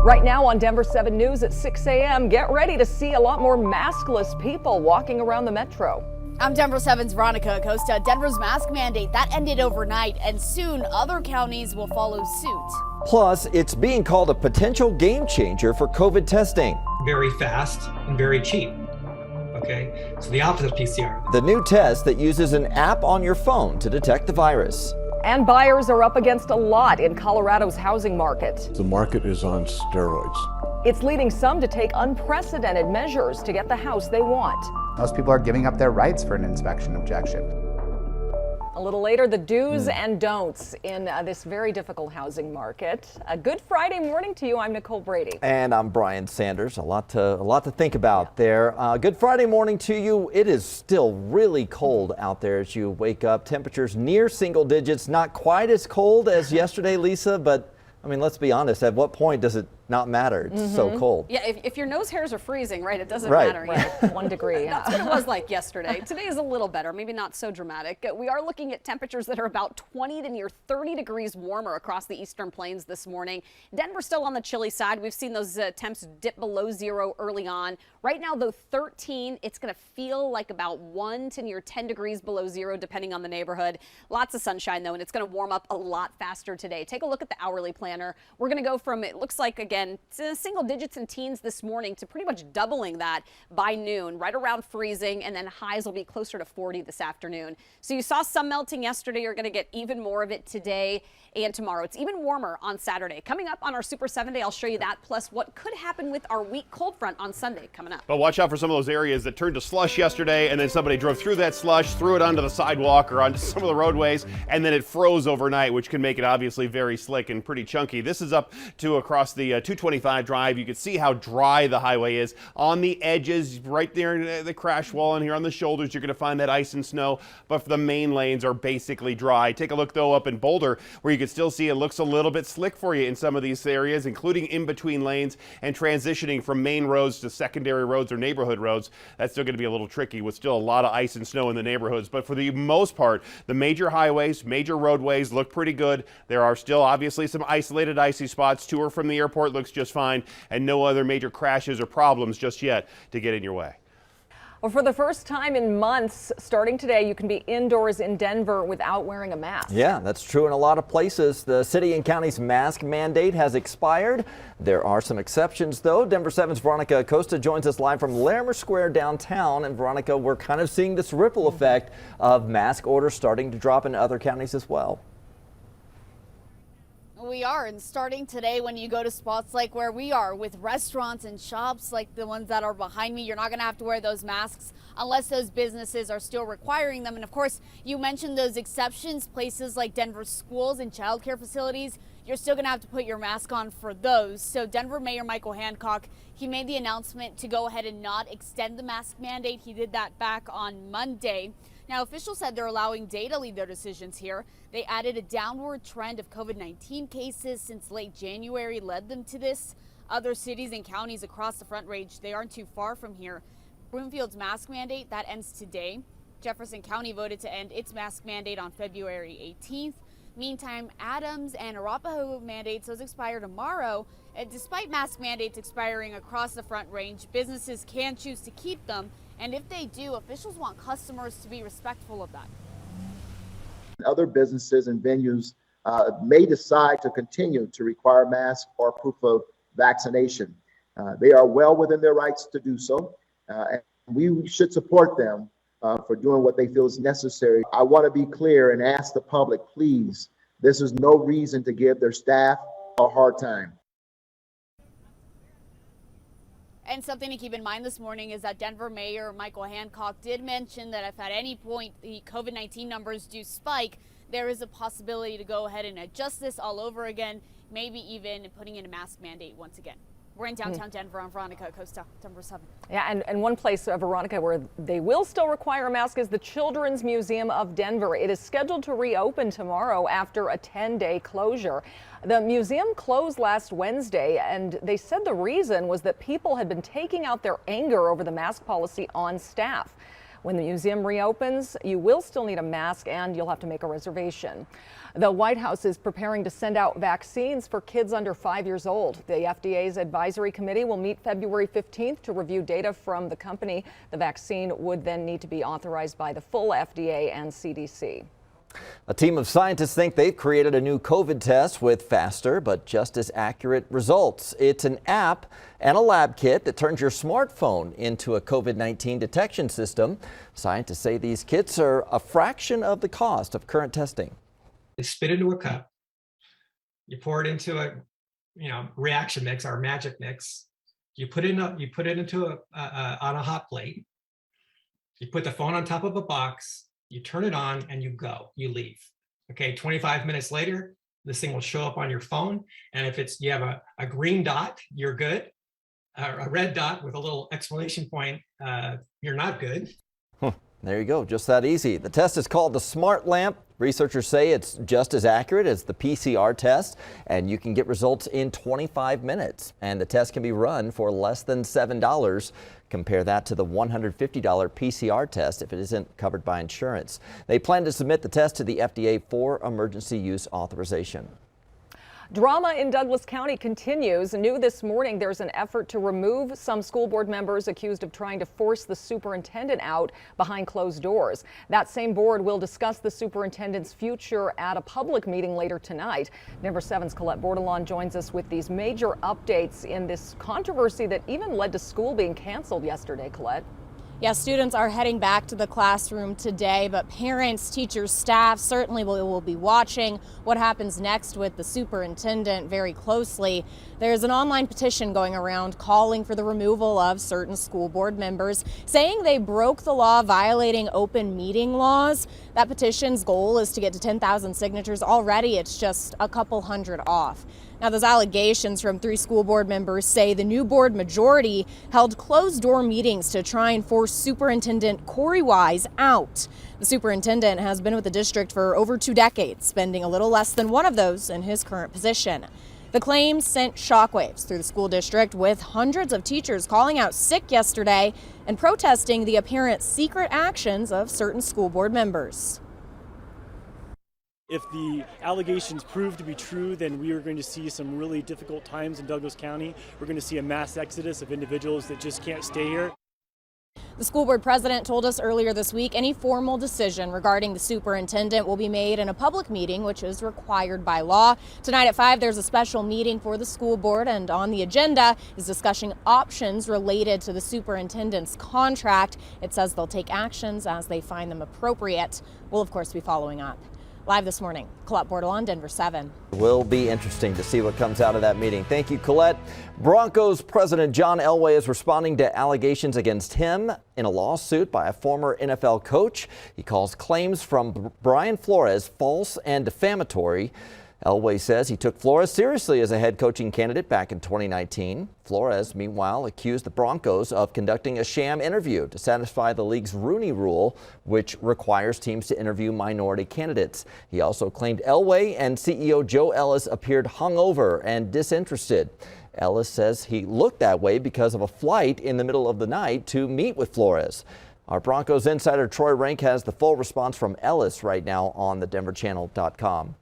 Right now on Denver 7 News at 6 a.m., get ready to see a lot more maskless people walking around the metro. I'm Denver 7's Veronica Acosta. Denver's mask mandate, that ended overnight, and soon other counties will follow suit. Plus, it's being called a potential game changer for COVID testing. Very fast and very cheap. Okay, so the opposite of PCR. The new test that uses an app on your phone to detect the virus. And buyers are up against a lot in Colorado's housing market. The market is on steroids. It's leading some to take unprecedented measures to get the house they want. Most people are giving up their rights for an inspection objection. A little later, the do's and don'ts in this very difficult housing market. A good Friday morning to you. I'm Nicole Brady. And I'm Brian Sanders. A lot to think about there. Good Friday morning to you. It is still really cold out there as you wake up. Temperatures near single digits. Not quite as cold as yesterday, Lisa, but I mean, let's be honest. At what point does it not matter? It's so cold. Yeah, if your nose hairs are freezing, right, it doesn't Right. matter. Right, 1 degree. That's what it was like yesterday. Today is a little better, maybe not so dramatic. We are looking at temperatures that are about 20 to near 30 degrees warmer across the eastern plains this morning. Denver's still on the chilly side. We've seen those temps dip below zero early on. Right now, though, 13. It's going to feel like about 1 to near 10 degrees below zero, depending on the neighborhood. Lots of sunshine, though, and it's going to warm up a lot faster today. Take a look at the hourly planner. We're going to go from, it looks like, again, single digits and teens this morning to pretty much doubling that by noon, right around freezing, and then highs will be closer to 40 this afternoon. So you saw some melting yesterday. You're going to get even more of it today and tomorrow. It's even warmer on Saturday. Coming up on our Super 7 Day, I'll show you that, plus what could happen with our weak cold front on Sunday coming up. But watch out for some of those areas that turned to slush yesterday, and then somebody drove through that slush, threw it onto the sidewalk or onto some of the roadways, and then it froze overnight, which can make it obviously very slick and pretty chunky. This is up to across the 225 drive. You can see how dry the highway is. On the edges, right there in the crash wall and here on the shoulders, you're going to find that ice and snow, but the main lanes are basically dry. Take a look, though, up in Boulder, where you can still see it looks a little bit slick for you in some of these areas, including in between lanes and transitioning from main roads to secondary roads or neighborhood roads. That's still going to be a little tricky with still a lot of ice and snow in the neighborhoods. But for the most part, the major highways, major roadways look pretty good. There are still obviously some isolated icy spots. Tour from the airport looks just fine, and no other major crashes or problems just yet to get in your way. Well, for the first time in months, starting today, you can be indoors in Denver without wearing a mask. Yeah, that's true in a lot of places. The city and county's mask mandate has expired. There are some exceptions, though. Denver 7's Veronica Acosta joins us live from Larimer Square downtown. And Veronica, we're kind of seeing this ripple effect of mask orders starting to drop in other counties as well. We are, and starting today, when you go to spots like where we are with restaurants and shops like the ones that are behind me, you're not going to have to wear those masks unless those businesses are still requiring them. And of course, you mentioned those exceptions, places like Denver schools and childcare facilities. You're still going to have to put your mask on for those. So Denver Mayor Michael Hancock, he made the announcement to go ahead and not extend the mask mandate. He did that back on Monday. Now, officials said they're allowing data to lead their decisions here. They added a downward trend of COVID-19 cases since late January led them to this. Other cities and counties across the Front Range, they aren't too far from here. Broomfield's mask mandate, that ends today. Jefferson County voted to end its mask mandate on February 18th. Meantime, Adams and Arapahoe mandates, those expire tomorrow. And despite mask mandates expiring across the Front Range, businesses can choose to keep them. And if they do, officials want customers to be respectful of that. Other businesses and venues may decide to continue to require masks or proof of vaccination. They are well within their rights to do so, and we should support them for doing what they feel is necessary. I want to be clear and ask the public, please, this is no reason to give their staff a hard time. And something to keep in mind this morning is that Denver Mayor Michael Hancock did mention that if at any point the COVID-19 numbers do spike, there is a possibility to go ahead and adjust this all over again, maybe even putting in a mask mandate once again. We're in downtown Denver. I'm Veronica Acosta, Denver 7. Yeah, and one place, Veronica, where they will still require a mask is the Children's Museum of Denver. It is scheduled to reopen tomorrow after a 10-day closure. The museum closed last Wednesday, and they said the reason was that people had been taking out their anger over the mask policy on staff. When the museum reopens, you will still need a mask and you'll have to make a reservation. The White House is preparing to send out vaccines for kids under 5 years old. The FDA's advisory committee will meet February 15th to review data from the company. The vaccine would then need to be authorized by the full FDA and CDC. A team of scientists think they've created a new COVID test with faster but just as accurate results. It's an app and a lab kit that turns your smartphone into a COVID-19 detection system. Scientists say these kits are a fraction of the cost of current testing. You spit into a cup, you pour it into a reaction mix, our magic mix. You put it into on a hot plate. You put the phone on top of a box. You turn it on and you leave. Okay, 25 minutes later, this thing will show up on your phone. And if you have a green dot, you're good. A red dot with a little exclamation point, you're not good. There you go, just that easy. The test is called the Smart Lamp. Researchers say it's just as accurate as the PCR test, and you can get results in 25 minutes. And the test can be run for less than $7. Compare that to the $150 PCR test if it isn't covered by insurance. They plan to submit the test to the FDA for emergency use authorization. Drama in Douglas County continues. New this morning, there's an effort to remove some school board members accused of trying to force the superintendent out behind closed doors. That same board will discuss the superintendent's future at a public meeting later tonight. Denver 7's Colette Bordelon joins us with these major updates in this controversy that even led to school being canceled yesterday. Colette. Yeah, students are heading back to the classroom today, but parents, teachers, staff certainly will be watching what happens next with the superintendent very closely. There's an online petition going around calling for the removal of certain school board members, saying they broke the law violating open meeting laws. That petition's goal is to get to 10,000 signatures. Already, it's just a couple hundred off. Now, those allegations from 3 school board members say the new board majority held closed-door meetings to try and force Superintendent Corey Wise out. The superintendent has been with the district for over 2 decades, spending a little less than one of those in his current position. The claims sent shockwaves through the school district, with hundreds of teachers calling out sick yesterday and protesting the apparent secret actions of certain school board members. If the allegations prove to be true, then we are going to see some really difficult times in Douglas County. We're going to see a mass exodus of individuals that just can't stay here. The school board president told us earlier this week any formal decision regarding the superintendent will be made in a public meeting, which is required by law. Tonight at 5, there's a special meeting for the school board, and on the agenda is discussing options related to the superintendent's contract. It says they'll take actions as they find them appropriate. We'll, of course, be following up. Live this morning, Colette Bordelon, Denver 7. Will be interesting to see what comes out of that meeting. Thank you, Colette. Broncos president John Elway is responding to allegations against him in a lawsuit by a former NFL coach. He calls claims from Brian Flores false and defamatory. Elway says he took Flores seriously as a head coaching candidate back in 2019. Flores, meanwhile, accused the Broncos of conducting a sham interview to satisfy the league's Rooney Rule, which requires teams to interview minority candidates. He also claimed Elway and CEO Joe Ellis appeared hungover and disinterested. Ellis says he looked that way because of a flight in the middle of the night to meet with Flores. Our Broncos insider Troy Rank has the full response from Ellis right now on thedenverchannel.com.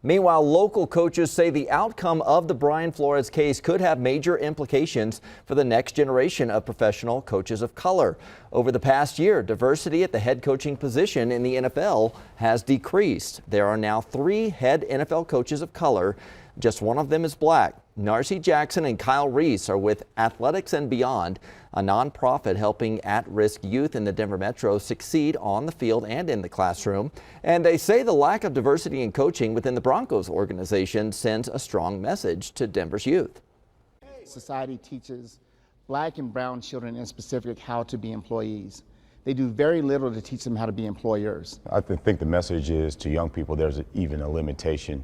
Meanwhile, local coaches say the outcome of the Brian Flores case could have major implications for the next generation of professional coaches of color. Over the past year, diversity at the head coaching position in the NFL has decreased. There are now 3 head NFL coaches of color. Just one of them is black. Narcy Jackson and Kyle Reese are with Athletics and Beyond, a nonprofit helping at-risk youth in the Denver Metro succeed on the field and in the classroom. And they say the lack of diversity in coaching within the Broncos organization sends a strong message to Denver's youth. Society teaches black and brown children in specific how to be employees. They do very little to teach them how to be employers. I think the message is to young people there's even a limitation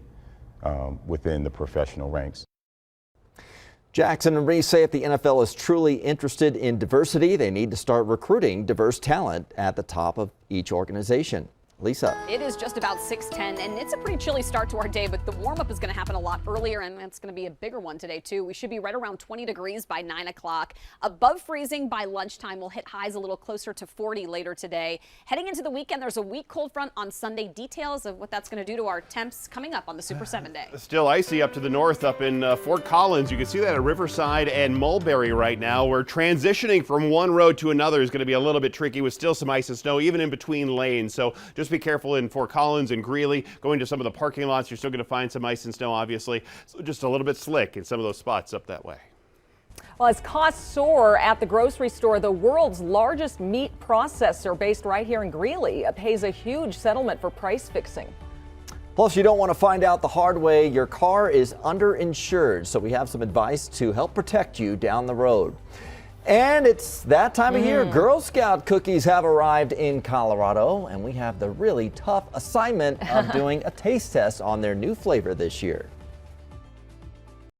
within the professional ranks. Jackson and Reese say if the NFL is truly interested in diversity, they need to start recruiting diverse talent at the top of each organization. Lisa. It is just about 6:10, and it's a pretty chilly start to our day, but the warm-up is going to happen a lot earlier, and it's going to be a bigger one today, too. We should be right around 20 degrees by 9 o'clock. Above freezing by lunchtime. We'll hit highs a little closer to 40 later today. Heading into the weekend, there's a weak cold front on Sunday. Details of what that's going to do to our temps coming up on the Super 7 Day. Still icy up to the north up in Fort Collins. You can see that at Riverside and Mulberry right now. We're transitioning from one road to another is going to be a little bit tricky with still some ice and snow, even in between lanes. So just be careful in Fort Collins and Greeley. Going to some of the parking lots, you're still going to find some ice and snow, obviously. So just a little bit slick in some of those spots up that way. Well, as costs soar at the grocery store, the world's largest meat processor based right here in Greeley pays a huge settlement for price fixing. Plus, you don't want to find out the hard way. Your car is underinsured, so we have some advice to help protect you down the road. And it's that time of year. Girl Scout cookies have arrived in Colorado, and we have the really tough assignment of doing a taste test on their new flavor this year.